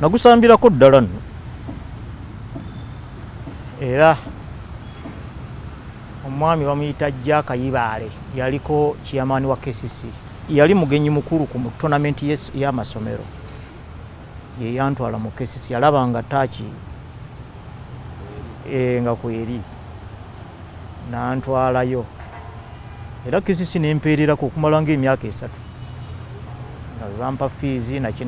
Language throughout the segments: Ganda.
nagusambirako ddala nno era omwami bamuyita Ky'Amulemesa yaliko chairman wa KCC yali mugenyi mukulu ku tournament y'amasomero ye yantwala mu KCC yalabanga tachi nga kweri nantwalayo era KCC nempeererako okumala ng'emyaka 3 nga bampa fees naki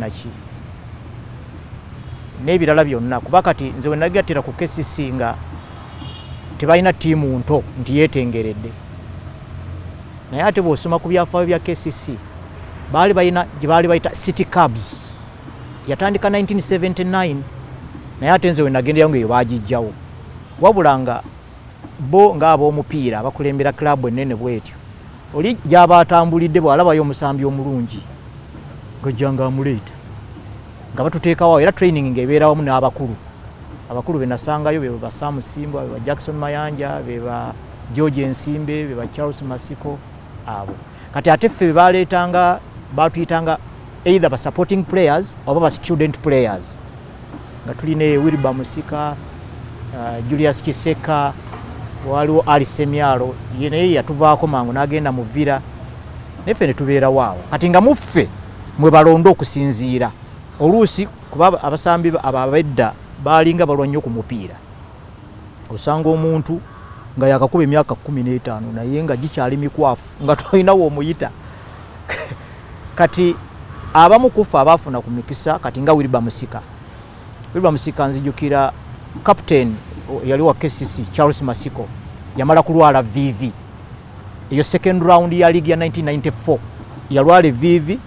n'ebirala byonna kuba kati nze we nagattira ku KCC nga tebalina ttiimu nto nti yeetengeredde naye ate bw'osoma ku byafaayo bya KCC baali balina gye baali bayita city cabs yatandika 1979 naye ate nze we nagendayo ng'eyo baagijjawo wabula nga bo ng'ab'omupiira bakulembera club ennene bwetyo oli gy'aba atambulidde bw'alabayo omusambi omulungi gojja ng'amuleeta nga batuteekawo era training ng'ebeera wamu n'abakulu abakulu be nasangayo be ba Sam Simba be ba Jackson Mayanja be ba George Nsimbe be ba Charles Masiko abo kati ate ffe baleetanga batuyitanga either ba supporting players oba ba student players nga tulina Wilbur Musika Julius Kiseka waliwo Ali Semyalo naye yatuvaako mangu n'agenda mu Villa neffe ne tubeera waawo kati nga muffe mwe balonda okusinziira oluusi kuba abasambi ababedda balinga balwa nnyo ku mupiira osanga omuntu nga yakakuba emyaka 15 naye nga gikyali mikwafu nga tolinawo omuyita kati abamu kufa abafuna ku mikisa kati nga Wilbur Musika nzijukira captain yali wa KCC Charles Masiko yamala kulwala VV eyo second round ya league ya 1994 yalwala VV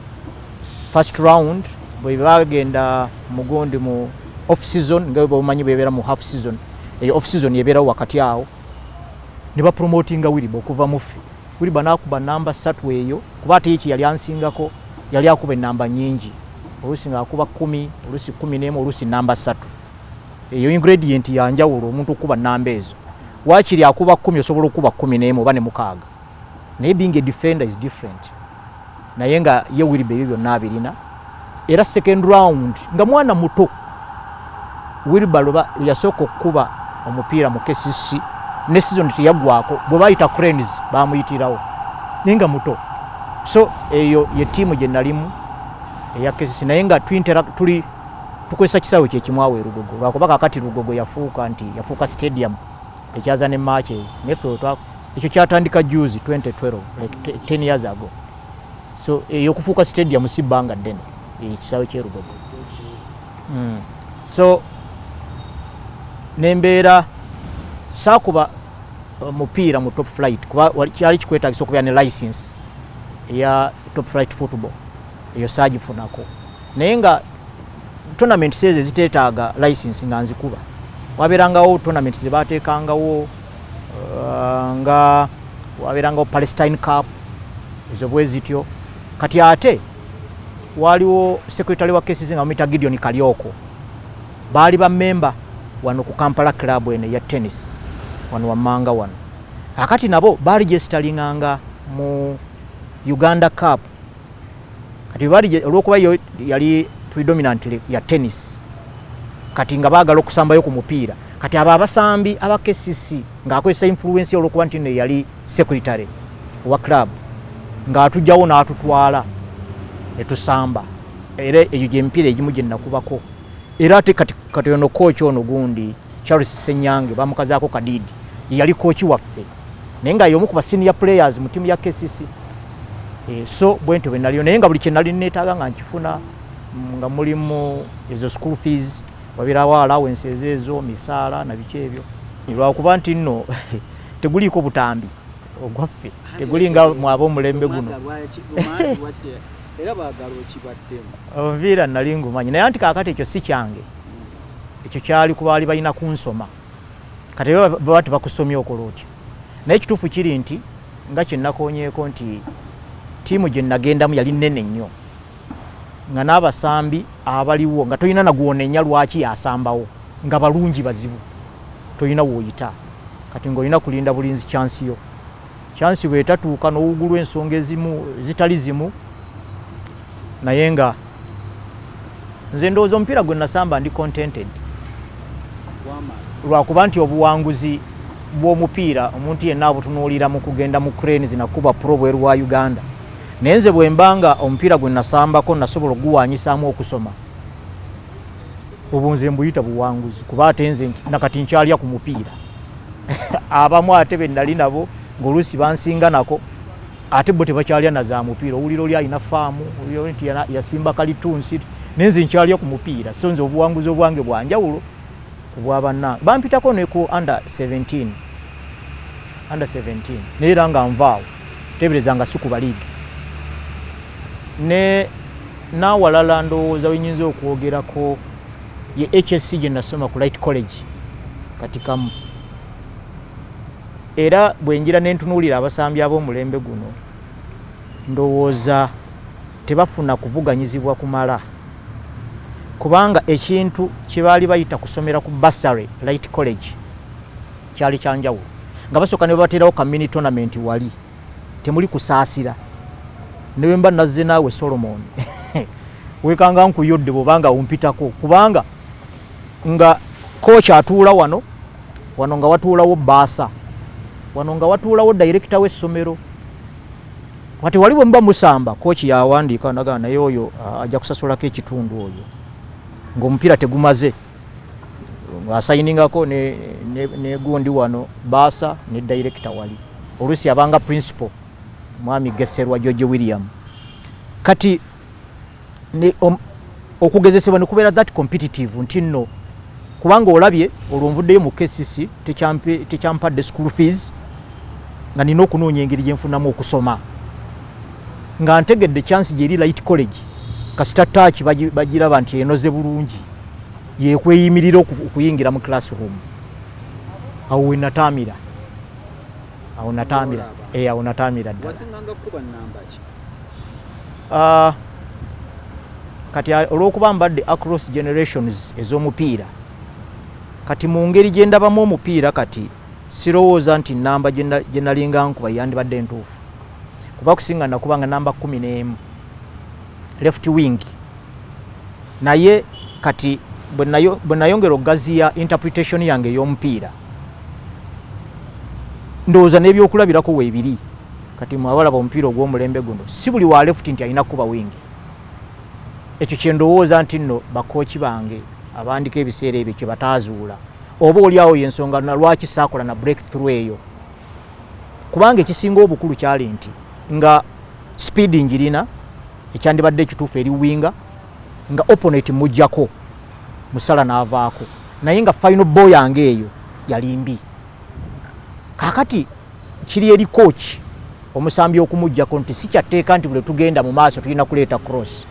first round bwe bagenda mugondi mu off season nga bamanyi bebera mu half season eyo off season yebera wakati awo ne ba promoting Wilbur okuva mufi Wilbur nakuba namba 3 eyo kuba ate yiki yali ansingako yali akuba namba nyingi olusi nga akuba 10 olusi 11 olusi namba 3 eyo ingredient ya njawulo omuntu okuba namba ezo wakiri akuba 10 osobola okuba 11 oba ne mukaaga naye being a defender is different naye nga ye Wilbur ebyo nabirina era second round nga mwana muto Wilbur yasooka okuba omupiira mu KCC ne season teyagwako bwe bayita cranes bamuyitirawo nenga muto so eyo ye ttiimu gye nalimu eya KCC naye nga tuli tukozesa kisaawe kye kimwawe Lugogo lwakuba kakati Lugogo yafuuka stadium ekyaza ne matches neffe ekyo kyatandika juzi 2012 like 10 years ago so eyo kufuuka stadium si bbanga ddene ekisaawe kye Lugogo so nembeera saakuba mupiira mu top flight kuba kyali kikwetagisa okubeera ne license eya top flight football eyo saagifunako naye nga tournament seze ziteetaaga license nga nzikuba wabeerangawo tournament ze baateekangawo nga wabeerangawo Palestine Cup ezo bwe zityo kati ate waliwo secretary wa KCC nga bamuyita Gideon Kalyoko baali ba member wano ku Kampala club ene ya tennis wano Wammanga wano kakati nabo baregisteringanga mu Uganda Cup kati olwokuba yali predominantly ya tennis kati nga baagala okusambayo ku mupiira kati abo abasambi aba KCC ng'akozesa influence olwokuba nti ne yali secretary wa club ng'atujjawo n'atutwala ne tusamba era eyo gy'emipiira egimu gye nnakubako era ate kati ono coach ono gundi Charles Senyange bamukazaako kadidi yali coach waffe naye nga y'omu ku ba senior players mu timu ya KCC so bwentyo bwe naliyo naye nga buli kye nali neetaaga nga nkifuna nga mulimu ezo school fees wabirawo allowance ezo misaala na biki ebyo lwakuba nti nno teguliiko butambi ogwaffe teguli nga mwaba omulembe guno era baagala okibaddemu omupiira nali ngumanyi naye anti kaakati ekyo si kyange ekyo kyali ku baali balina kunsoma kati baba tebakusomya okola otya naye ekituufu kiri nti nga kye nakoonyeeko nti ttiimu gye nagendamu yali nnene nnyo nga n'abasambi abaliwo nga tolina nagwonenya lwaki yasambawo nga balungi bazibu tolina wooyita kati ng'olina kulinda bulinzi chansi yo chansi bwetatuuka n'owugulwa ensonga ezimu zitali zimu naye nga nze ndowooza omupiira gwe nasamba ndi contented lwakuba nti obuwanguzi bw'omupiira omuntu yenna abutunuulira mu kugenda mu cranes nakuba pro bweru wa Uganda naye nze bwe mbanga omupiira gwe nasambako nasobola okuguwanyisaamu okusoma obwo nze mbuyita buwanguzi kuba ate nze nakati nkyalya ku mupiira abamu ate be nali nabo ng'oluusi bansinga nako ate bo tebakyalya na za mupiira owulira oli alina faamu owulira nti yasimba kalitunsi naye nze nkyalya ku mupiira so nze obuwanguzi obwange bwanjawulo kubwa bannange bampitako ne ku under 17 naye era nga nvaawo tebereza nga si kuba liigi ne n'awalala ndowooza wenyinza okwogerako ye HSC gye nasoma ku Light College katikamu era bwenjira nentunuulira abasambi ab'omulembe guno ndowooza tebafuna kuvuganyizibwa kumala kubanga ekintu kye baali bayita kusomera ku Bursary Light College kyali kyanjawulo nga basooka ne babaterawo community tournament wali temuli kusaasira ne bwe mba nazze naawe Solomon wekanga nkuyodde bw'obanga wumpitako kubanga nga coach atuula wano nga watuulawo baasa wano nga watuulawo director w'essomero wati wali bwe mba musamba coach yawandiika nagana naye oyo ajja kusasulako ekitundu oyo ng'omupiira tegumaze asayiningako ne gundi wano baasa ne director wali oluusi abanga principal mwami Gesserwa George William kati okugezesebwa ne kubeera that competitive nti nno kubanga olabye olwo nvuddeyo mu KCC tekyampadde school fees nga nina okunoonya engeri gye nfunamu okusoma nga ntegedde chance gyeri Light College kasita taaki bagiraba nti enoze bulungi yekweyimirira okuyingira mu classroom awo wenataamira awo nataamira ddala kati olw'okuba mbadde across generations ez'omupiira kati mu ngeri gye ndabamu omupiira kati sirowooza nti namba gye nalinga nkuba yandibadde entuufu kuba kusinga nakuba nga namba 11 left wing naye kati bwe nayongera okugaziya interpretation yange ey'omupiira ndowooza n'ebyokulabirako weebiri kati mwabalaba omupiira ogw'omulembe guno si buli wa left nti alina kuba wing ekyo kye ndowooza nti nno bakooki bange abandika ebiseera ebyo kye bataazuula oba oliawo yensonga lwaki saakola na breakthrough eyo kubanga ekisinga obukulu kyali nti nga speed njirina ekyandibadde ekituufu eri winga nga opponent mujjako musala n'avaako naye nga final ball yange eyo yali mbi kakati kiri eri coach omusambi okumujjako nti si kyatteeka nti bule tugenda mu maaso tulina kuleeta cross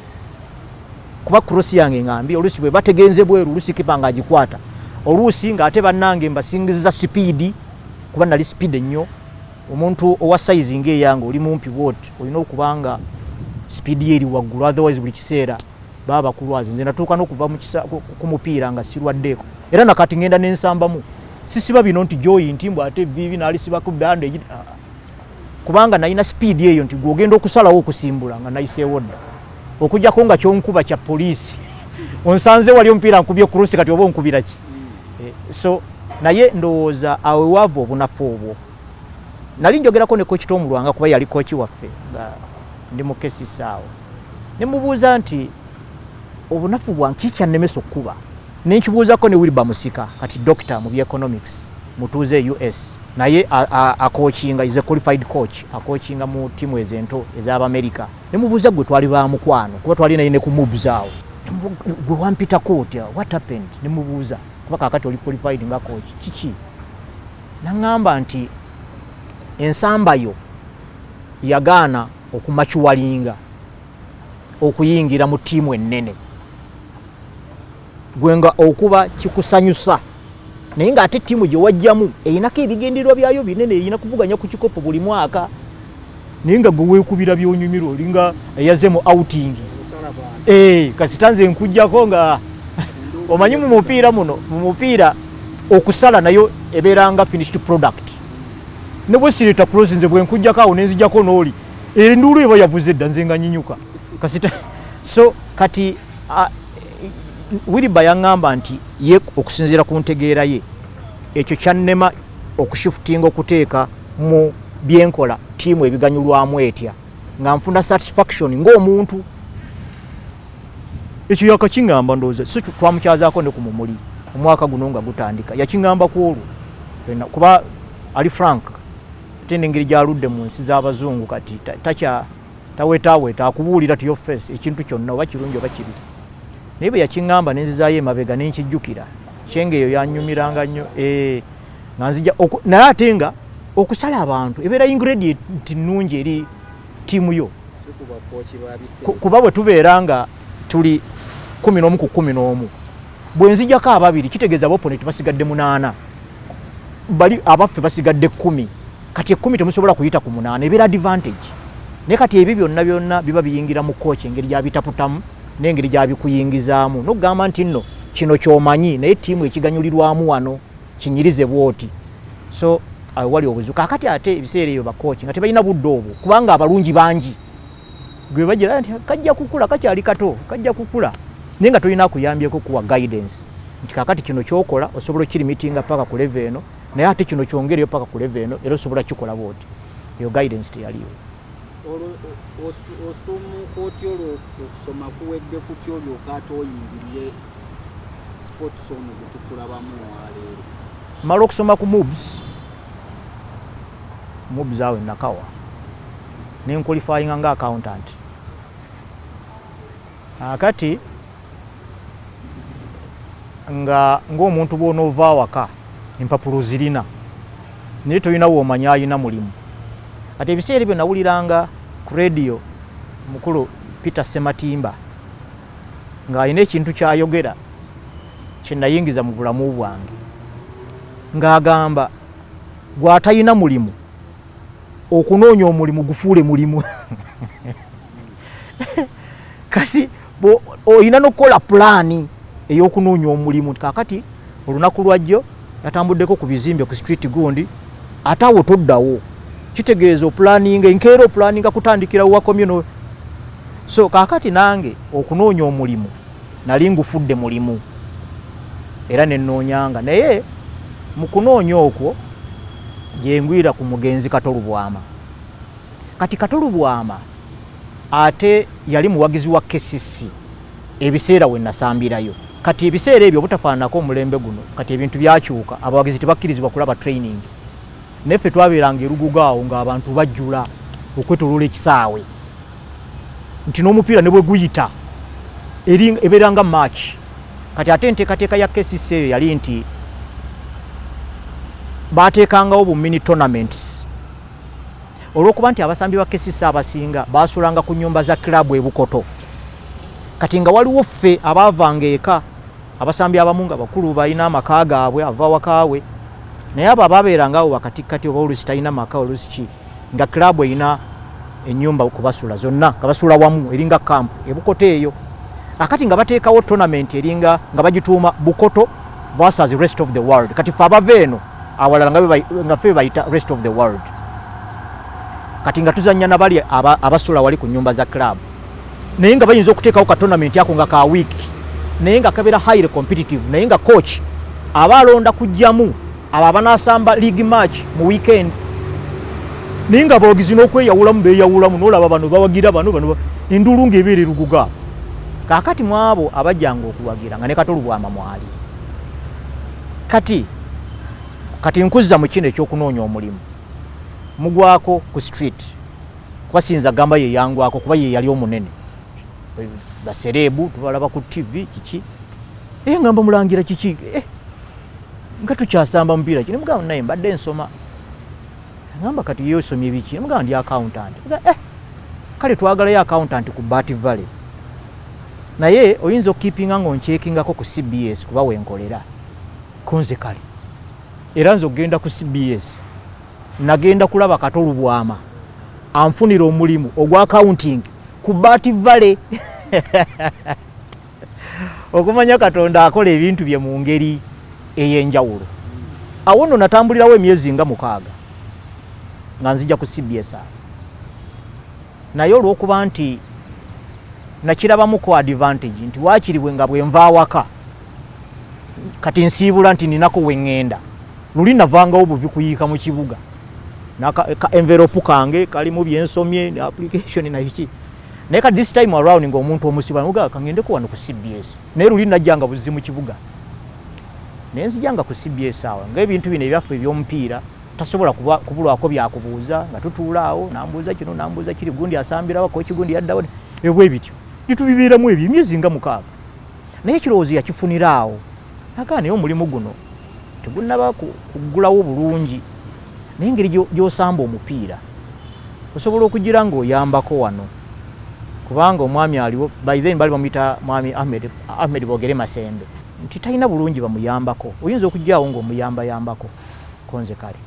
kuba cross yange ngambi oluusi bwe bategenze bweru oluusi kipa nga agikwata oluusi ng'ate bannange mbasingiza speed kuba nali speed ennyo omuntu owa size ng'eyange oli mumpi bwoti olina okubanga speed ye eri waggulu otherwise buli kiseera baba bakulwaza nze natuuka n'okuva ku mupiira nga sirwaddeeko era nakati ngenda n'ensambamu sisiba bino nti joyi ntimbw ate vivi naalisiba ku bandage kubanga nalina speed eyo nti gwogenda okusalawo okusimbula nga nayiseewo dda okujjako nga kyonkuba kya poliisi onsanze wali omupiira nkubye kurusi kati oba onkubira ki so naye ndowooza awe waavu obunafu obwo nali njogerako ne kochi Tomulwanga kuba yali kochi waffe nga ndi mu KCC awo ne mubuuza nti obunafu bwange kyannemesa okkuba nenkibuuzako ne Wilbur Musika kati doctor mu economics mutuuze US naye akochinga is a qualified coach akochinga mu timu ezento ez'Abamerika ne mubuuza gwe twali ba mukwano kuba twali naye ne ku moves awo gwe wampita kooti what happened ne mubuuza kuba kakati oli qualified nga coach kiki nangamba nti ensambayo yagaana okumachuwalinga okuyingira mu timu ennene gwenga okuba kikusanyusa naye nga ate timu gye wajjamu eyinako ebigendererwa byayo binene eyina kuvuganya ku kikopo buli mwaka naye nga gwe weekubira byonyumiro olinga eyaze mu outing kasitanze nkujjako nga omanyi mu mupiira okusala nayo ebeeranga finished product ne bwe sireta close nze bwe nkujjako awo nenzijjako n'oli enduulu eba yavuze edda nze nga nyinyuka kasita so kati Wiriba yaŋŋamba nti ye okusinziira ku ntegeera ye ekyo kyannema okushifutinga okuteeka mu byenkola ttiimu ebiganyulwamu etya nga nfuna satisfaction ng'omuntu. Ekyo yakakiŋŋamba ndowooza si twamukyazaako ne ku mumuli omwaka guno nga gutandika yakiŋŋamba ku olwo kuba ali frank ate n'engeri gy'aludde mu nsi z'abazungu kati tawetaaweta akubuulira to your face ekintu kyonna oba kirungi oba kibi. Naye bwe yakiŋŋamba ne nzizaayo emabega ne nkijjukira kyenga eyo yannyumiranga nnyo nga nzija naye ate nga okusala abantu ebeera ingredient nnungi eri ttiimu yo kuba bwe tubeera nga tuli 11 ku 11 bwe nzijako ababiri kitegeeza bopponent basigadde 8 bali abaffe basigadde 10 kati 10 temusobola kuyita ku 8 ebeera advantage. Naye kati ebyo byonna biba biyingira mu coach engeri gy'abitaputamu n'engeri gy'abikuyingizaamu n'okugamba nti nno kino ky'omanyi naye ttiimu ekiganyulirwamu wano kinyirize bwoti. So awo wali obuzibu kakati ate ebiseera ebyo bakochi nga tebalina budde obwo kubanga abalungi bangi gwe bagira nti kajja kukula kakyali kato kajja kukula naye nga tolina kuyambyeko kuwa guidance nti kakati kino kyokola osobola okirimitinga paka ku level eno naye ate kino kyongereyo paka ku level eno era osobola kikola bwoti. Eyo guidance teyaliwo. Osomuka otyo okusoma kuwedde kutyo olyoka ate oyingirire sports ono gwe tukulabamu waleero. Mala okusoma ku mubs awe nakawa ne nqualifying nga accountant. Akati nga ng'omuntu bw'onoova awaka empapula zirina naye tolina woomanya alina mulimu. Ate ebiseera ebyo nawuliranga ku radio mukulu Peter Sematimba ng'alina ekintu ky'ayogera kye nayingiza mu bulamu bwange ng'agamba gw'atalina mulimu okunoonya omulimu gufuule mulimu. Kati olina n'okukola pulaani ey'okunoonya omulimu. Kakati olunaku lwajjo yatambuddeko ku bizimbe ku street gundi ate awo toddawo kitegeeza opulaninga enkeera opulaninga kutandikirawo wa communal. So kakati nange okunoonya omulimu nali ngufudde mulimu era nennoonyanga naye mu kunoonya okwo gyengwira ku mugenzi Katolubwama. Kati Katolubwama ate yali muwagizi wa KCC ebiseera we nasambirayo. Kati ebiseera ebyo butafaanako omulembe guno kati ebintu byakyuka abawagizi tebakkirizibwa kulaba training. Neffe twabeeranga erugugaawo ng'abantu bajjula okwetoloola ekisaawe nti n'omupiira ne bwe guyita ebeeranga match. Kati ate enteekateeka ya KCC eyo yali nti baateekangawo bu mini tournaments olw'okuba nti abasambi ba KCC abasinga baasulanga ku nnyumba za club e Bukoto. Kati nga waliwo ffe abaavanga eka abasambi abamu nga bakulu balina amaka gaabwe ava wakaawe naye abo abaabeerangawo wakatikkati oba oluusi talina maka oluusi ki nga club erina ennyumba kubasula zonna nga basula wamu eringa camp e Bukoto eyo. Akati nga bateekawo tournament eringa nga bagituuma Bukoto versus rest of the world. Kati ffe abava eno awalala nga ffe bayita rest of the world. Kati nga tuzannya nabali abasula wali ku nnyumba za club naye nga bayinza okuteekawo ka tournament ako nga ka wiiki naye nga kabeera highly competitive naye nga coach aba alonda kujjamu abo abanaasamba league match mu weekend naye nga abawagizi n'okweyawulamu beeyawulamu n'olaba bano bawagira bano endulu ng'ebeera eruguga. Kaakati mu abo abajjanga okuwagira nga ne Katolubwama mwali. Kati nkuzza mu kino ekyokunoonya omulimu mugwako ku street kuba siyinza gamba ye yangwako kuba ye yali omunene baserebu tubalaba ku TV kiki ngamba mulangira kiki nga tukyasamba mupiira kino mugamba naye mbadde nsoma ngamba kati yosomye biki mugamba ndi accountant kale twagalayo accountant ku Bat Valley naye oyinza okukipinga ng'onkyekingako ku CBS kuba wenkolera kunze kale era nze okgenda ku CBS nagenda kulaba Katolubwama anfunira omulimu ogwa accounting ku Bat Valley. Okumanya Katonda akola ebintu bye mu ngeri ey'enjawulo. Awo nno natambulirawo emyezi nga 6 nga nzija ku CBS naye olw'okuba nti nakirabamuko advantage nti waakiriwe nga bwe nva awaka kati nsiibula nti ninako we ŋŋenda luli navangawo buvi kuyiika mu kibuga ka envelope kange kalimu byensomye ne application na hiki naye kati this time around ng'omuntu omusiba nuga kangendeko wano ku CBS naye luli najjanga buzi mu kibuga naye nzijanga ku CBS awo ng'ebintu bino ebyaffe eby'omupiira tasobola kubulwako byakubuuza nga tutuula awo nambuuza kino nambuuza kiri gundi asambirawo kochi gundi yaddawo ebwe bityo nitubibeeramu ebyo emyezi nga 6 naye ekirowoozo yakifunira awo nagaa naye omulimu guno tegunnaba kuggulawo bulungi naye engeri gy'osamba omupiira osobola okugira ng'oyambako wano kubanga omwami aliwo by then bali bamuyita mwami Ahmed Bogere Masembe nti talina bulungi bamuyambako oyinza okujjaawo ng'omuyambayambako konze kale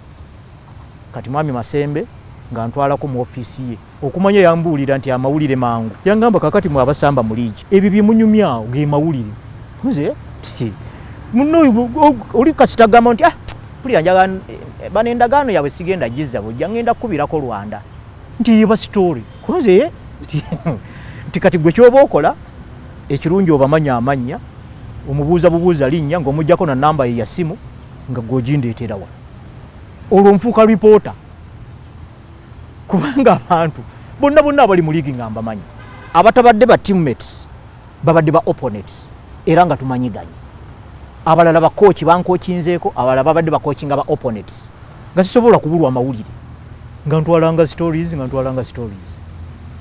kati mwami Masembe nga ntwalako mu office ye okumanya yambuulira nti amawulire mangu yangamba kakati mwe abasamba mu liigi ebyo byemunyumyawo ge mawulire nze muno oli kasitagamba nti pulira njaga bano endagaano yaabwe sigenda gizza bujja ngenda kubirako Rwanda nti yeba story konze nti kati gwe kyoba okola ekirungi obamanya amanya omubuuza linnya ng'omujjako na namba ye ya simu nga gw'ogindeetera wa olwo nfuuka reporter kubanga abantu bonna abali mu liigi nga mbamanyi abatabadde ba teammates babadde ba opponents era nga tumanyiganye abalala bakooki bankookinzeeko abalala babadde bakookinga ba opponents nga sisobola kubulwa amawulire nga ntwalanga stories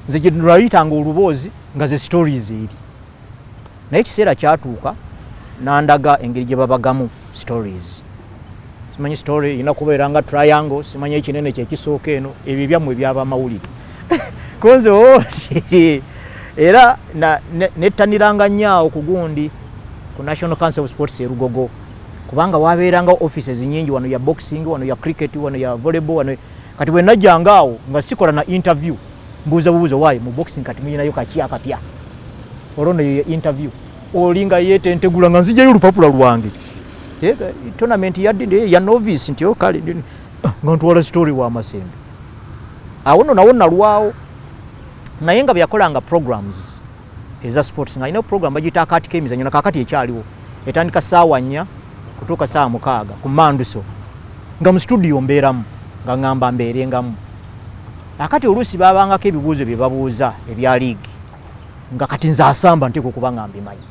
nze gye nayitanga oluboozi nga ze stories eri naye ekiseera kyatuuka nandaga engeri gye babagamu stories simanyi story ina kubeera nga triangle simanyi ekinene kyekisooka eno ebyo byammwe byaba amawulire konze era nettaniranga nnyo ku gundi ku National Council of Sports Erugogo kubanga wabeeranga offices nyingi wano ya boxing wano ya cricket wano ya volleyball wano kati bwe najjanga awo nga sikola na interview mbuuza bubuuzo waayo mu boxing kati muyinayo kaki akapya olwo ya interview olinga yetentegula nga nzijayo olupapula lwange tournament ya novice nti kale nga ntwala story wa Masembe awo nawo nalwawo naye nga byakolanga programs eza sports nga ino program bagita akati kemizanyo na kakati ekyaliwo etandika saawa 4 kutuuka saawa 6 ku Manduso nga mu studio mbeeramu nga ngamba mbeerengamu akati oluusi babangako ebibuuzo bye babuuza ebya league nga kati nze asamba nteko kuba nga mbimanyi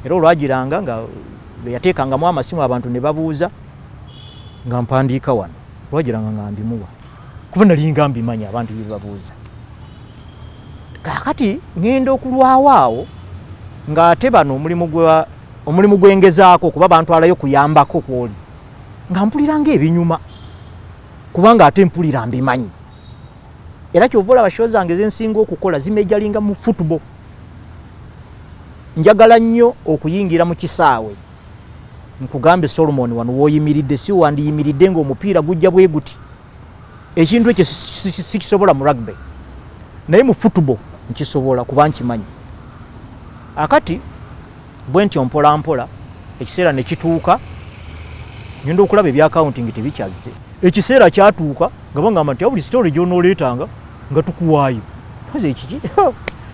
era olwagiranga nga yateekangamu amasimu abantu ne babuuza nga mpandiika wano olwagiranga nga mbimuwa kuba nali nga mbimanyi abantu bye babuuza kakati ngenda okulwawo awo ng'ate bano omulimu gwengezaako kuba bantwalayo kuyambako kwoli nga mpuliranga ebinyuma kubanga ate mpulira mbimanyi era kyovola basho zange zensinga okukola zimejalinga mu football njagala nnyo okuyingira mu kisaawe nkugambe Solomon wano woyimiridde si wandiyimiridde ng'omupiira gujja bwe guti ekintu ekyo sikisobola mu rugby naye mu football nkisobola kuba nkimanyi akati bwe ntyo mpola ekiseera ne kituuka ngenda okulaba ebya accounting tebikyazze ekiseera kyatuuka nga bangamba nti buli story gy'onooleetanga nga tukuwaayo koze ekiki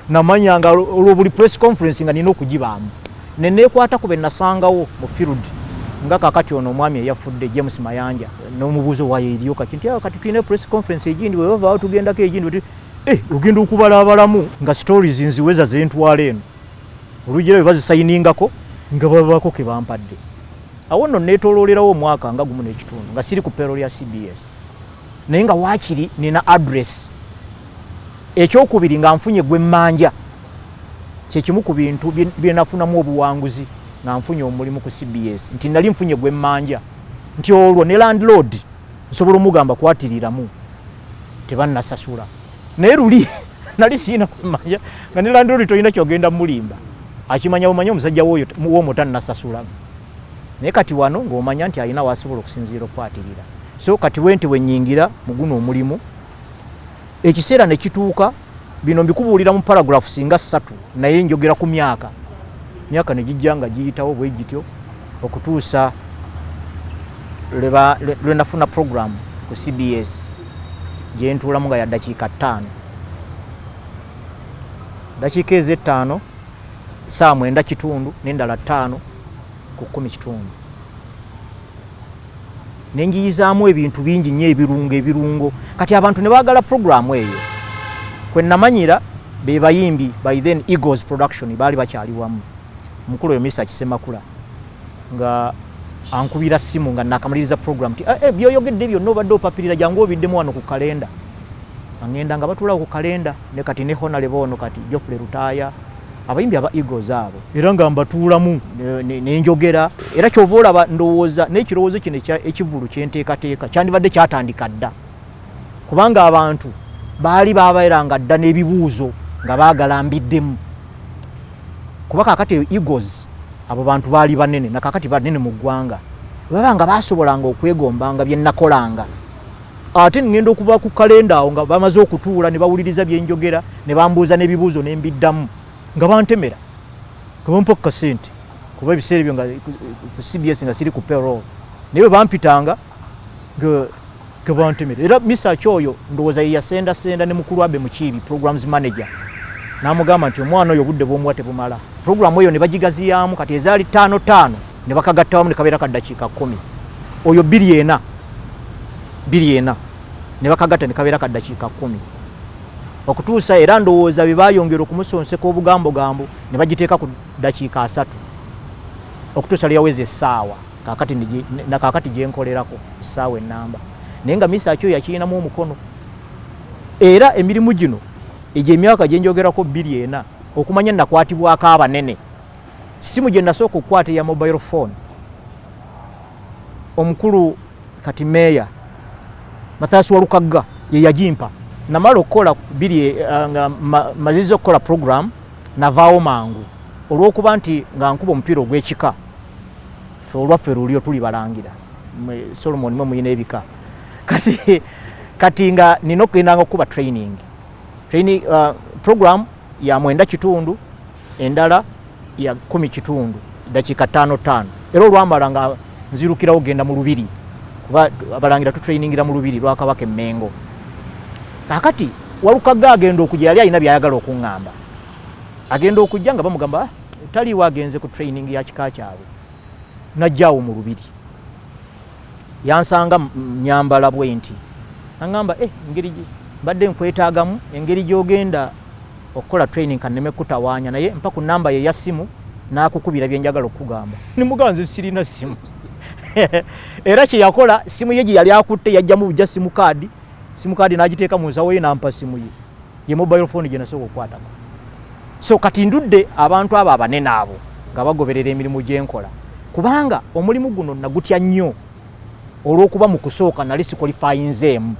namanyanga olwo buli press conference nga nina okugibaamu ne neekwata ku be nasangawo mu field nga kakati ono omwami eyafudde James Mayanja n'omubuuzo waayo eriyo kati nti kati tulina press conference egindi webavaawo tugendako egindi ogenda okubala abalamu nga stories nziweza zentwala eno olugero bwe bazisayiningako nga babaako ke bampadde awo nno neetooloolerawo omwaka nga gumu n'ekitundu nga siri ku payroll ya CBS naye nga waakiri nina address ekyokubiri nga nfunye gwemmanja kyekimu ku bintu bye nafunamu obuwanguzi nga nfunye omulimu ku CBS nti nali nfunye gwemmanja nti olwo ne landlord nsobola omugamba kwatiriramu tebannasasula naye luli nali siina kwemmanja nga ne landlord tolina kyogenda mulimba akimanya bumanya omusajja w'omwo tannasasula naye kati wano ng'omanya nti alina wasobola okusinziira okwatirira so kati wenti wennyingira mu guno omulimu ekiseera ne kituuka bino mbikubuulira mu paragraph singa 3 naye njogera ku myaka ne gijja nga giyitawo bwe gityo okutuusa lwe nafuna program ku CBS gye ntuulamu nga ya dakiika 5 dakiika eze5 saa 9 kitundu n'endala 5 ku 10 kitundu. Nenjiyizaamu ebintu bingi nnyo ebirungo kati abantu ne baagala programu eyo. Kwe namanyira be bayimbi by then Eagles Production baali bakyali wamu. Mukulu oyo Mr. Kisemakula nga ankubira simu nga nakamaliriza program ti byoyogedde byonna obadde opapirira jangu obiddemu wano ku kalenda. Angenda nga batula ku kalenda ne kati ne Honorable ono kati Geoffrey Rutaya abayimbi aba Eagles abo era nga mbatuulamu nenjogera era kyova olaba ndowooza n'ekirowoozo kino ekivulu kyenteekateeka kyandibadde kyatandika dda kubanga abantu baali babeeranga dda n'ebibuuzo nga baagala mbiddemu kuba kakati Eagles abo bantu baali banene na kakati banene mu ggwanga baba nga basobolanga okwegombanga bye nakolanga ate ngenda okuva ku kalenda awo nga bamaze okutuula ne bawuliriza byenjogera ne bambuuza n'ebibuuzo ne mbiddamu nga bantemera nga bampa kasente kuba ebiseera ebyo nga ku CBS nga siri ku payroll naye bampitanga nga bantemera era Mr. Kyoyo ndowooza ye yasenda ne mukulu wabe Mukiibi programs manager n'amugamba nti omwana oyo obudde bw'omuwa tebumala programu eyo ne bagigaziyaamu kati ezaali 5 ne bakagatta wamu ne kabeera ka ddakiika 10 oyo 2 ne bakagatta ne kabeera ka ddakiika 10 okutuusa era ndowooza bye baayongera okumusonseka obugambo ne bagiteeka ku ddakiika 3 okutuusa lyaweza essaawa kakati gye nkolerako essaawa ennamba naye nga Mr. Kyoyo yakirinamu omukono era emirimu gino egyo emyaka gye njogerako 2 okumanya nakwatibwako abanene simu gye nasooka okukwata ya mobile phone omukulu kati meya Mathias Walukagga ye yagimpa namala okukola nga mazizo okukola program navaawo mangu olw'okuba nti nga nkuba omupiira ogw'ekika fe olwaffe lulyo tuli balangira Solomon mwe muyina ebika kati nga nina okugendanga okuba training program ya 9 kitundu endala ya 10 kitundu dakiika 5 era olwamala nga nzirukirawo genda mu lubiri kuba abalangira tutrainingira mu lubiri lwa Kabaka Mengo kakati Walukagga agenda okujja yali alina byayagala okuŋŋamba agenda okujja nga bamugamba taliwo agenze ku training ya kika kyabwe najjaawo mu lubiri yansanga nyambala bwenti aŋŋamba engeri badde nkwetaagamu engeri gy'ogenda okukola training kanneme kutawaanya naye mpa ku namba ye ya simu n'akukubira bye njagala okugamba nimuganze sirina simu era kye yakola simu ye gye yali akutte yajjamu bujja simu kaadi n'agiteeka mu nsawo ye n'ampa simu ye mobile phone gye nasooka okukwatako so kati ndudde abantu abo abanene abo nga bagoberera emirimu gye nkola kubanga omulimu guno nagutya nnyo olw'okuba mu kusooka nali sikwalifayinzeemu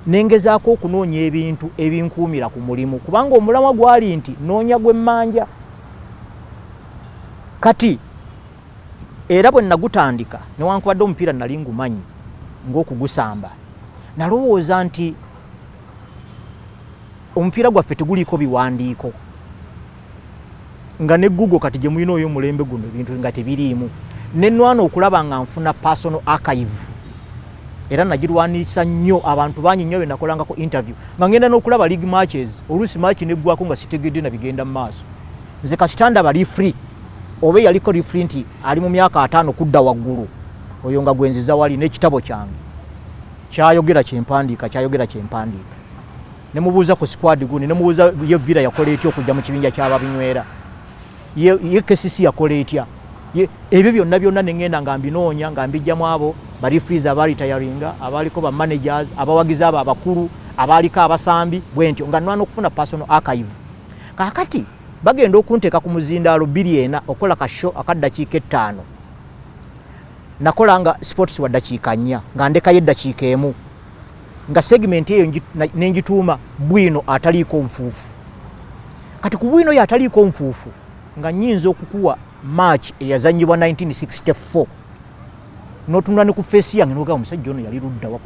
nengezaako okunoonya ebintu ebinkuumira ku mulimu kubanga omulamwa gwali nti noonya gw'emmanja kati era bwe nagutandika newankubadde omupiira nali ngumanyi ng'okugusamba nalowooza nti omupiira gwaffe teguliiko biwandiiko nga ne Google kati gye mulina oyo mulembe guno ebintu nga tebiriimu nenwana okulaba nga nfuna personal archive era nagirwanisa nnyo abantu bangi nnyo benakolangako interview nga ngenda n'okulaba league matches oluusi match neggwako nga sitegedde na bigenda mu maaso nze kasitanda bali free oba yaliko referee nti ali mu myaka 5 kudda waggulu oyo nga gwenziza wali n'ekitabo kyange kyayogera kyempandiika ne mubuuza ku squad guni ne mubuuza ye Villa yakola etya okujja mu kibinja ky'ababinywera ye KCC yakola etya ebyo byonna ne ngenda nga mbinoonya nga mbijjamu abo bari freeze abali retiringa abaliko ba managers abawagiza abo abakulu abaliko abasambi bwentyo nga nwana okufuna personal archive kakati bagenda okunteeka ku muzindaalo 2 okola ka show akaddakiika 5 nakola nga sports wa ddakiika 4 nga ndekayo eddakiika 1 nga segment eyo nenjituuma bwino ataliiko nfuufu kati ku bwino yo ataliiko nfuufu nga nnyinza okukuwa match eyazanyibwa 1964 notunula ne ku face yange noga omusajja ono yali ludda wa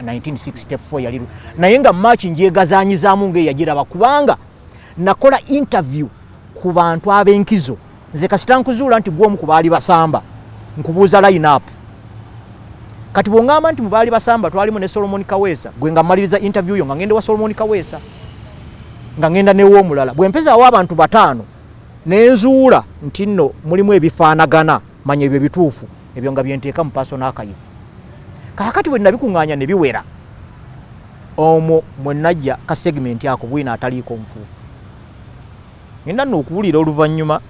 1964 yali naye nga match njegazanyizaamu ng'eyagiraba kubanga nakola interview ku bantu ab'enkizo nze kasita nkuzuula nti gw'omu ku baali basamba nkubuuza line up kati bw'oŋŋamba nti mu baali basamba twalimu ne Solomon Kaweesa gwe nga mmaliriza interview yo nga ngende wa Solomon Kaweesa nga ngenda n'ew'omulala bwe mpezaawo abantu 5 ne nzuula nti nno mulimu ebifaanagana manya ebyo bituufu ebyo nga byenteeka mu personal archive. Kaakati bwe nabikuŋŋaanya ne biwera omwo mwe najja ka segment ako bwina ataliiko nfuufu. Ngenda nno okuwulira oluvannyuma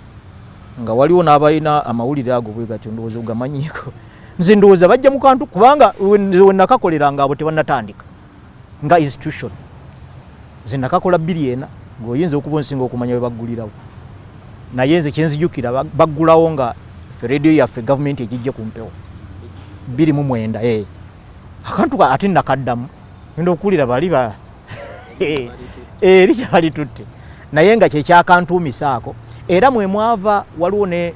nga waliwo n'abalina amawulire ago bwe gatyo ndowooza ogamanyiiko. Nze ndowooza bajja mu kantu kubanga we nakakoleranga abo tebannatandika nga institution. Nze nakakola biliena ng'oyinza okuba onsinga okumanya we baggulirawo. Naye nze kyenzijukira baggulawo nga radio yaffe gavumenti egijja ku mpewo 29 akantu ate nakaddamu ngenda okuwulira bali likyali tutte naye nga kyekyakantuumisaako era mwe mwava waliwo ne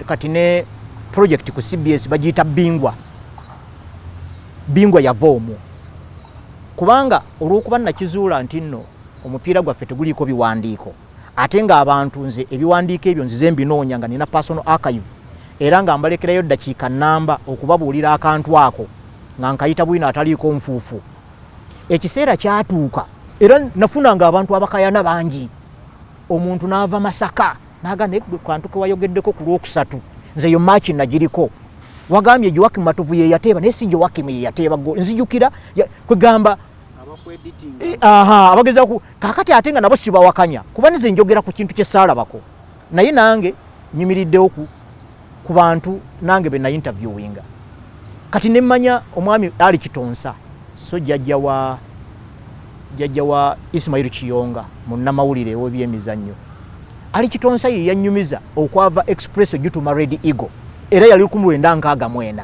kati ne project ku CBS bagiyita bingwa yava omwo kubanga olw'okuba nakizuula nti nno omupiira gwaffe teguliiko biwandiiko ate nga abantu nze ebiwandiiko ebyo nzize mbinoonya nga nina personal archive era nga mbalekerayo ddakiika nnamba okubabuulira akantu ako nga nkayita bwina ataliiko nfuufu. Ekiseera kyatuuka era nafunanga abantu abakayana bangi. Omuntu n'ava Masaka n'agamba kantu ke wayogeddeko ku Lwokusatu nze yo maachi nagiriko wagambye Joakim Matovu ye yateeba naye si Joakim ye yateeba gol nzijukira kwegamba abageza ku kakati ate nga nabo sibawakanya kuba nze njogera ku kintu kyesaalabako naye nange nyimiriddewo ku bantu nange be na interviewinga kati nemmanya omwami ali Kitonsa so jjajja wa Ismail Kiyonga munnamawulire w'ebyemizannyo ali Kitonsa ye yannyumiza okwava expresso gituma Red Eagle era yali 1964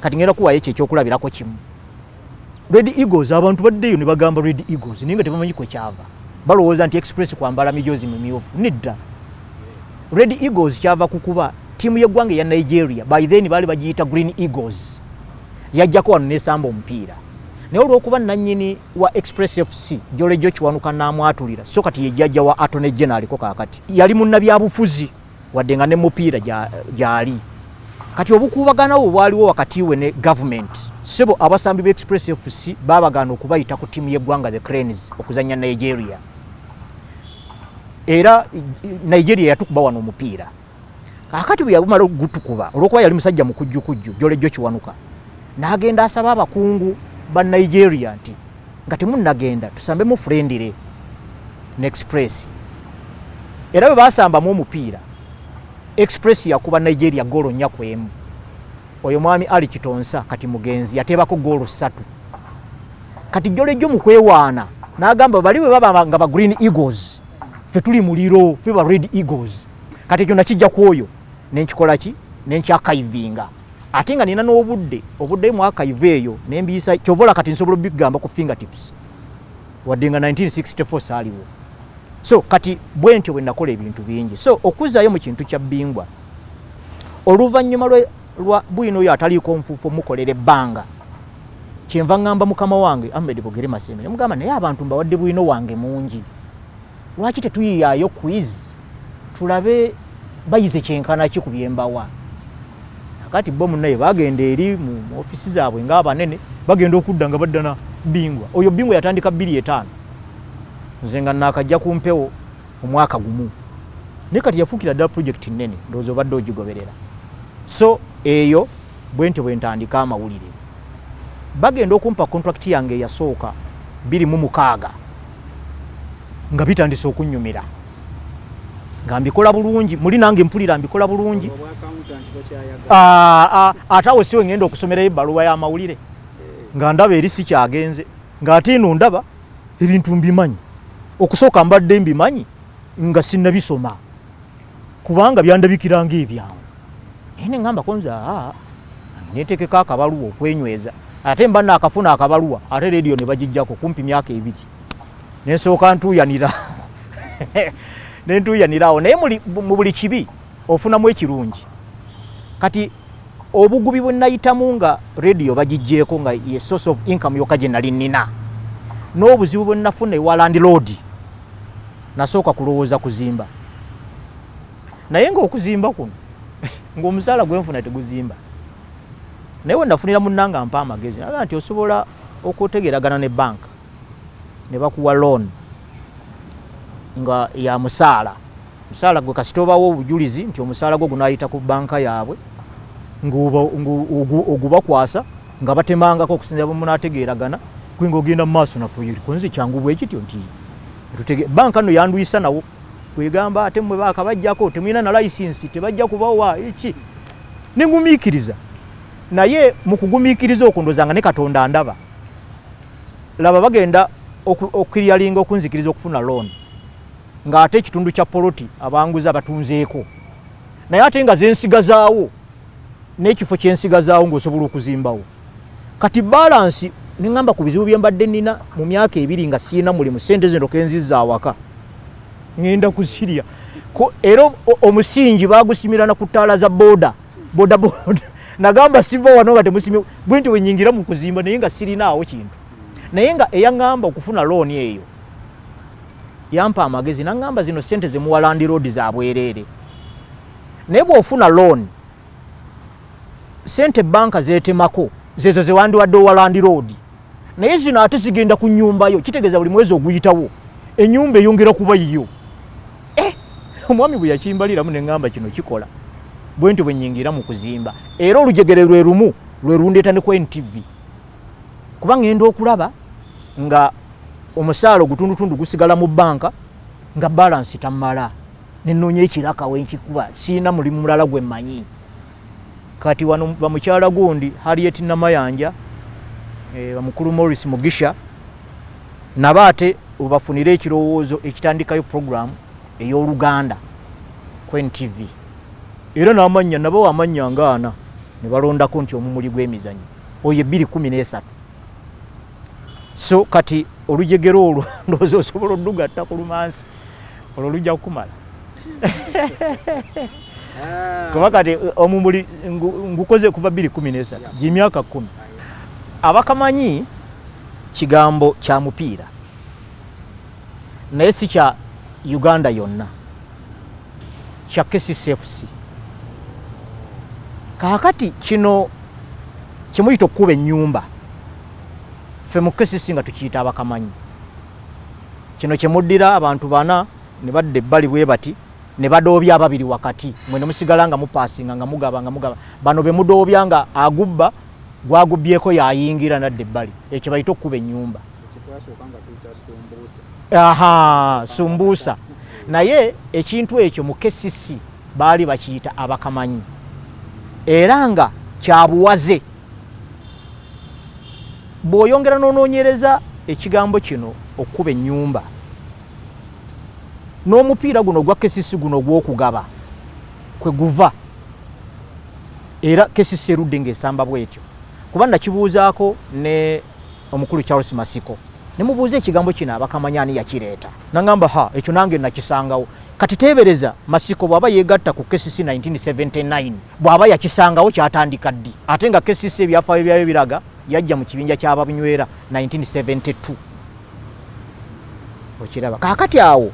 kati ngenda kuwayo ekyokulabirako kimu. Red Eagles abantu baddeyo ne bagamba Red Eagles ninga tebamanyi ko kyava balowooza nti express kwambala mijozi mimyufu nedda. Red Eagles kyava kukuba timu y'eggwanga ya Nigeria by then bali bagiyita Green Eagles yajjako wano nesamba omupiira naye olw'okuba nannyini wa Express FC Jolejo Kiwanuka n'amwatulira so kati ye jjajja wa Attorney General ko kakati yali munnabyabufuzi wadde nga ne mupiira gyali kati obukuubaganawo bwaliwo wakati we ne government sebo abasambi be Express FC babagana okubayita ku timu y'eggwanga the Cranes okuzannya Nigeria era Nigeria yatukuba wano omupiira kakati bwe yamala okugutukuba olw'okuba yali musajja mukujjukujju Jolejo Kiwanuka n'agenda asaba abakungu ba Nigeria nti nga temunnagenda tusambe mu friendire ne Express era bwe basambamu omupiira Express yakuba Nigeria golo 4-1 oyo mwami ali Kitonsa kati mugenzi yateebako golo 3 kati Jolejo mu kwewaana n'agamba bali bwe baba nga ba Green Eagles fe tuli muliro fe ba Red Eagles kati ekyo nakijja kwoyo nenkikola ki nenkyakayivinga ate nga nina n'obudde mu akayive eyo nembiisa kyovola kati nsobola bigamba ku fingertips wadde nga 1964 saaliwo so kati bwentyo bwe nakola ebintu bingi so okuzaayo mu kintu kya bingwa oluvannyuma lwa bwino oyo ataliiko nfuufu mukolera ebbanga kyenva ngamba mukama wange Ahmed Bogere Masembe ne mugamba naye abantu mbawadde bwino wange mungi lwaki tetuyiyaayo quiz tulabe bayize kyenkana ki ku byembawa akati bo munnaye bagenda eri mu ofisi zaabwe ng'abanene bagenda okudda nga baddana bingwa oyo bingwa yatandika 2005 nze nga nakajja ku mpewo omwaka gumu naye kati yafuukira ddala project nnene ndowooza obadde ogigoberera so eyo bwentyo bwe ntandika amawulire bagenda okumpa contract yange eyasooka 26 nga bitandise okunnyumira nga mbikola bulungi muli nange mpulira mbikola bulungi ate awo siwe ngenda okusomerayo ebbaluwa y'amawulire nga ndaba eri si kyagenze ng'ate eno ndaba ebintu mbimanyi okusooka mbadde mbimanyi nga sinnabisoma kubanga byandabikiranga ebyangu naye ne ŋŋamba konza neetekeko akabaluwa okwenyweza ate mba naakafuna akabaluwa ate rediyo ne bagijjako kumpi myaka 2 nensooka ntuuyanira nentuuyaniraawo naye mu buli kibi ofunamu ekirungi kati obugubi bwe nayitamu nga rediyo bagijjeeko nga ye source of income yokka gye nali nnina n'obuzibu bwe nafuna ewa landlord nasooka kulowooza kuzimba naye ng'okuzimba kuno ng'omusaala gwenfuna teguzimba naye we nafunira munnanga mpa amagezi naga nti osobola okutegeragana ne banka ne bakuwa loan nga ya musaala gwe kasitobawo obujulizi nti omusaala gwo gunaayita ku banka yaabwe ogubakwasa nga batemangako okusinza bwemunaategeeragana kwinga ogenda mu maaso na puyiri kunzi kyangu bwe kityo nti banka no yanduyisa nawo kwegamba ate mwe bakabajjako temulina na license tebajja kubawa eki nengumiikiriza naye mu kugumiikiriza okundozanga ne Katonda ndaba laba bagenda okukiryalinga okunzikiriza okufuna loan nga ate ekitundu kya poloti abanguza batunzeeko naye ate nga zensigazaawo n'ekifo kyensigazaawo ng'osobola okuzimbawo kati balance ningamba ku bizibu bye mbadde nnina mu myaka 2 nga siina mulimu sente zino kenzizza awaka ngenda kusirya era omusingi bagusimirana ku ttaala za boda nagamba siva wano nga temusimye bwinti wenyingira mu kuzimba naye nga sirinaawo kintu naye nga eyaŋŋamba okufuna loan eyo yampa amagezi naŋŋamba zino sente zemuwa land road za bwereere naye bw'ofuna loan sente banka zeetemako zezo zewandiwadde owa land road naye zino ate zigenda ku nnyumbayo kitegeeza buli mwezi oguyitawo ennyumba eyongera kuba yiyo omwami bwe yakimbaliramu neŋŋamba kino kikola bwe nti bwe nnyingira mu kuzimba era olujegere lwe lumu lwe lundeeta ne ku NTV kuba ngenda okulaba nga omusaala ogutundutundu gusigala mu banka nga balance tamala nenoonya ekiraka wenkikuba siina mulimu mulala gwe mmanyi kati wano bamukyala gundi Harriet Namayanja bamukulu Morris Mugisha nabaate obafunire ekirowoozo ekitandikayo program ey'Oluganda ku NTV era n'amanya nabo amanya ngaana ne balondako nti omumuli gw'emizanyo oyo 2013 so kati olujegero olwo ndowooza osobola oddugatta ku Lumansi olwo lujja kukumala kuba kati omumuli ngukoze kuva 2013 gy'emyaka 10 abakamanyi kigambo kya mupiira naye si kya Uganda yonna kya KCCFC kakati kino kimuyita okukuba ennyumba ffe mu KCC nga tukiyita abakamanyi kino kyemuddira abantu bana ne badda ebbali bwe bati ne badoobya ababiri wakati mwe ne musigala nga mupaasinga nga mugaba bano be mudoobya nga agubba gwagubyeko yayingira nadda ebbali ekyo bayita okukuba ennyumba sumbuusa naye ekintu ekyo mu KCC baali bakiyita abakamanyi era nga kyabuwaze bw'oyongera n'onoonyereza ekigambo kino okukuba ennyumba n'omupiira guno gwa KCC guno gw'okugaba kwe guva era KCC erudde ng'esamba bw'etyo kuba nakibuuzaako ne omukulu Charles Masiko ne mubuuza ekigambo kino abakamanyi ani yakireeta naŋŋamba ekyo nange nakisangawo kati teebereza Masiko bw'aba yeegatta ku KCC 1979 bw'aba yakisangawo kyatandika ddi ate nga KCC ebyafaayo byayo biraga yajja mu kibinja ky'ababinywera 1972 okiraba kaakati awo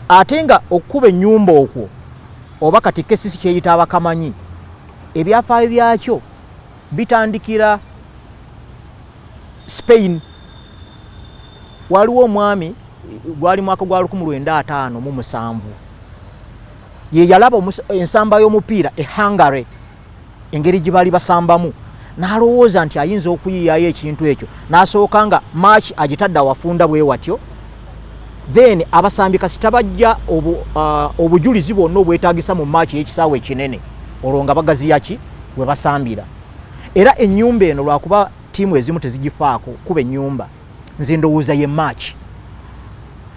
ate nga okuba ennyumba okwo oba kati KCC kyeyita abakamanyi ebyafaayo byakyo bitandikira Spain waliwo omwami gwali mwaka gwa 1957 ye yalaba ensamba y'omupiira Hungary engeri gye baali basambamu n'alowooza nti ayinza okuyiyayo ekintu ekyo n'asooka nga match agitadde awafunda bwe watyo then abasambi kasita bajja obujulizi bwonna obwetaagisa mu match y'ekisaawe ekinene olwo nga bagaziya ki we basambira era ennyumba eno lwakuba ttiimu ezimu tezigifaako kuba ennyumba nze ndowooza ye match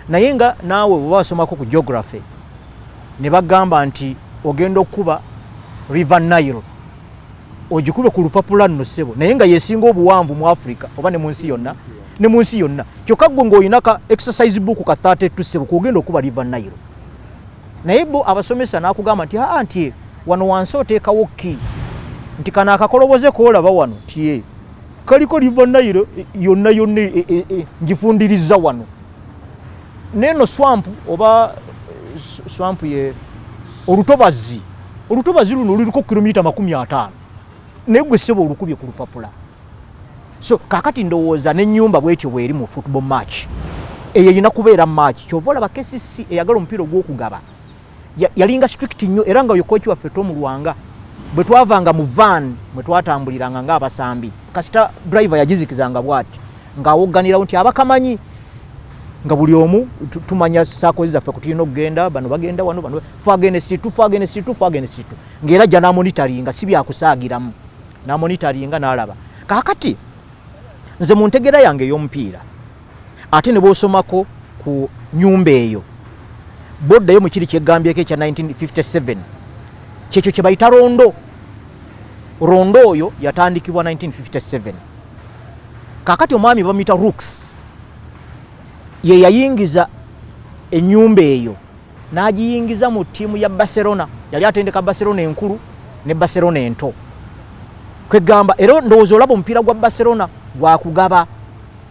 naye nga naawe bwe basomako ku geography ne bagamba nti ogenda okuba River Nile ogikube ku lupapula nno ssebo naye nga yesinga obuwanvu mu Africa oba ne mu nsi yonna kyokka gwe ng'olina ka exercise book ka 32 ssebo kogenda okuba River Nile naye bo abasomesa n'akugamba nti nti wano wansi oteekawo ki nti kano akakoloboze koolaba wano ti kaliko River Nile yonna ngifundiriza wano neno swamp oba swamp ye olutobazi luno luliko kilomita 50 naye gwe ssebo olukubye ku lupapula so kakati ndowooza n'ennyumba bwetyo bweri mu football match eyo erina kubeera match kyova olaba KCC eyagala omupiira ogw'okugaba yalinga strict nnyo era nga yokochi waffe Tom Lwanga bwe twavanga mu van mwe twatambuliranga ng'abasambi kasita driver yagizikizanga bwati ng'awogganira nti abakamanyi nga buli omu tumanya saakozi zaffe kutulina okugenda bano bagenda wano bano fagene situ ng'era jja n'amonitaringa si byakusaagiramu n'amonitaringa n'alaba kaakati nze mu ntegera yange ey'omupiira ate ne bw'osomako ku nnyumba eyo boddayo mu kiri kyeggambyeko ekya 1957 kyekyo kye bayita rondo oyo yatandikibwa 1957 kaakati omwami bamuyita Rooks ye yayingiza ennyumba eyo n'agiyingiza mu ttiimu ya Barcelona yali atendeka Barcelona enkulu ne Barcelona ento kwegamba era ndowooza olaba omupiira gwa Barcelona gwakugaba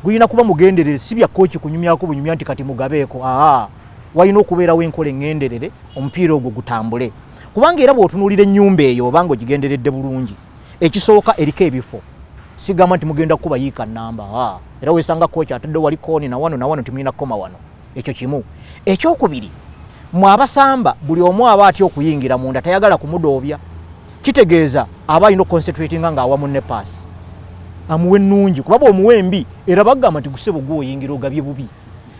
gulina kuba mugenderere si bya kooki kunyumyako bunyumya nti kati mugabeeko walina okubeerawo enkola eŋŋenderere omupiira ogwo gutambule kubanga era bw'otunuulira ennyumba eyo obanga ogigenderedde bulungi ekisooka eriko ebifo sigamba nti mugenda kuba yiika nnamba era weesanga kooki atadde wali kooni na wano timulina koma wano ekyo kimu ekyokubiri mwe abasamba buli omu aba atya okuyingira munda tayagala kumudoobya kitegeeza aba alina okonsentratinga ng'awamu ne paasi amuwe ennungi kuba bw'omuwa embi era bagamba nti gusebo gw'oyingira ogabye bubi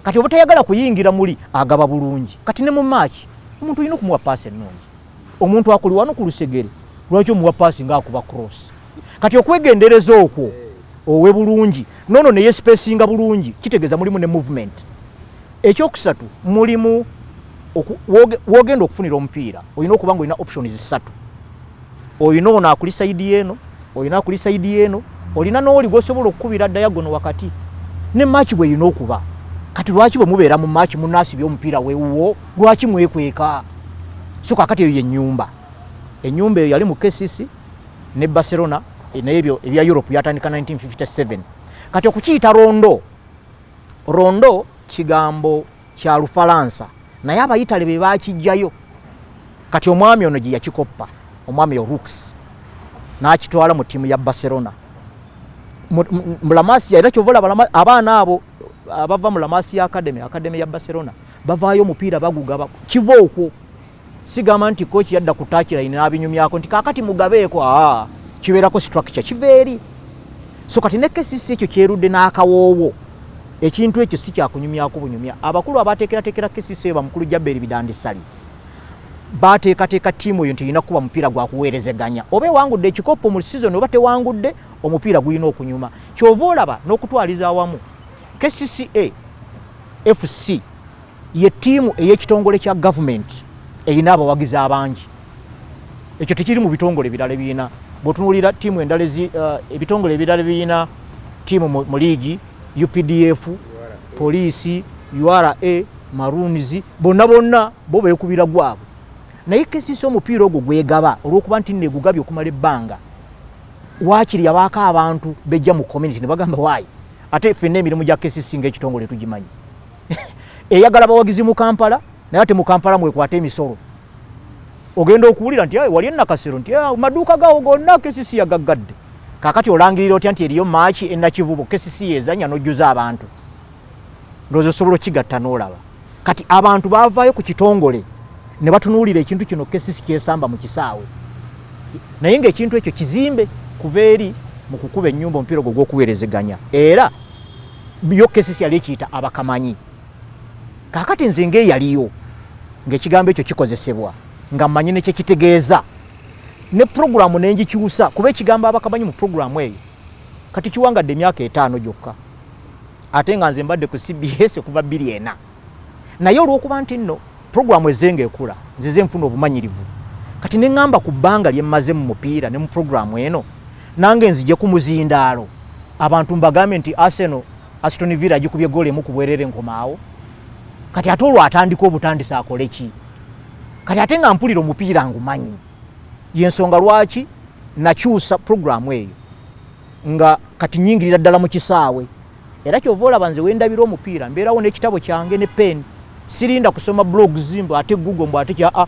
kati oba tayagala kuyingira muli agaba bulungi kati ne mu maaki omuntu olina okumuwa paasi ennungi omuntu akuli wano ku lusegere lwaki omuwa paasi ng'akuba cross kati okwegendereza okwo owe bulungi nono ne yespacinga bulungi kitegeeza mulimu ne movement ekyokusatu mulimu wogenda okufunira omupiira olina okuba nga olina options zisatu olina ono akuli sayidi yeeno olina akuli sayidi yeeno olina n'oli gwosobola okukubira diagono wakati ne match bwe yina okuba kati lwaki bwe mubeera mu match munaasibya omupiira weewuwo lwaki mwekweka so kakati eyo yennyumba ennyumba eyo yali mu KCC ne Barcelona n'ebyo ebya Europe yatandika 1957 kati okukiyita rondo kigambo kya Lufalansa naye abayitale be baakijjayo kati omwami ono gye yakikoppa omwami yo Rooks n'akitwala mu ttiimu ya Barcelona Mulamasi era kyovola abaana abo abava mu Lamasi Academy ya Barcelona bavaayo omupiira bagugaba kiva okwo sigamba nti kooki yadda kutaakira ina abinyumyako nti kaakati mugabeeko kibeerako structure kiva eri so kati ne KCC ekyo kyerudde n'akawoowo ekintu ekyo si kyakunyumyako bunyumya abakulu abateekerateekera KCC eyo bamukulu Jaberi Bidandisali baateekateeka ttiimu eyo nti erina kuba mupiira gwa kuweerezeganya oba ewangudde ekikopo mu season oba tewangudde omupiira gulina okunyuma kyova olaba n'okutwaliza awamu KCCA FC ye ttiimu ey'ekitongole kya gavumenti erina abawagizi abangi ekyo tekiri mu bitongole ebirala ebirina bw'otunuulira ttiimu endala ebitongole ebirala birina ttiimu mu liigi UPDF poliisi URA Maroons bonna bo beekubira gwabwe naye KCC omupiira ogwo gwegaba olw'okuba nti negugabye okumala ebbanga waakiri yabaako abantu bejja mu community ne bagamba waayi ate ffenna emirimu gya KCC ng'ekitongole tugimanyi eyagala bawagizi mu Kampala naye ate mu Kampala mwekwata emisolo ogenda okuwulira nti wali ennakasero nti maduuka gawo gonna KCC yagaggadde kaakati olangirira otya nti eriyo maaki ennakivubo KCC yezanya n'ojjuza abantu ndowooza osobola okigatta n'olaba kati abantu baavaayo ku kitongole ne batunuulira ekintu kino KCC kyesamba mu kisaawe naye ng'ekintu ekyo kizimbe kuva eri mu kukuba ennyumba omupiira ogwo gw'okuweerezeganya era yo KCC yali ekiyita abakamanyi kaakati nze ng'eyaliyo ng'ekigambo ekyo kikozesebwa nga mmanyi ne kye kitegeeza ne puroguramu n'engikyusa kuba ekigambo abakamanyi mu puroguramu eyo kati kiwangadde emyaka 5 gyokka ate nga nze mbadde ku CBS okuva 2004 naye olw'okuba nti nno puroguramu ezenga ekula nzize nfuna obumanyirivu kati ne ŋŋamba ku bbanga lye mmaze mu mupiira ne mu puroguramu eno nange nzije ku muzindaalo abantu mbagambe nti Aston Villa agikubye goal emu ku bwerere nkomaawo kati ate olwo atandika obutandisa akole ki kati ate nga mpulira omupiira ngumanyi yensonga lwaki nakyusa puroguramu eyo nga kati nyingirira ddala mu kisaawe era kyova olaba nze wendabira omupiira mbeerawo n'ekitabo kyange ne pen sirinda kusoma blogs mbu ate Google mbu ate kya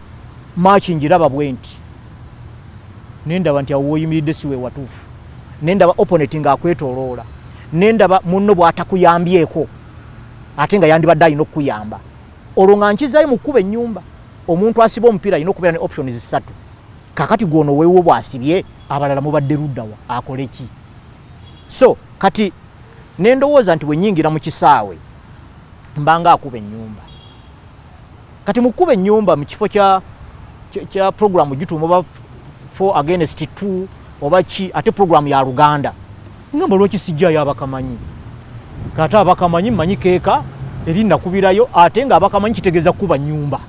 maaki njiraba bwenti nendaba nti awo woyimiridde siwe watuufu nendaba opponent ng'akwetooloola nendaba munno bw'atakuyambyeko ate nga yandibadde alina okuyamba olwo nga nkizayo mukuba ennyumba omuntu asiba omupiira alina okubeera ne options 3 kakati gwono weewo bwasibye abalala mubadde luddawa akole ki so kati nendowooza nti wenyingira mu kisaawe mbanga akuba ennyumba kati mukuba ennyumba mu kifo kya programu gituuma oba 4 against 2 oba ki ate programu ya Uganda ngamba lwaki sijjayo abakamanyi kata abakamanyi manyi keeka eri nakubirayo ate nga abakamanyi kitegeeza kuba nnyumba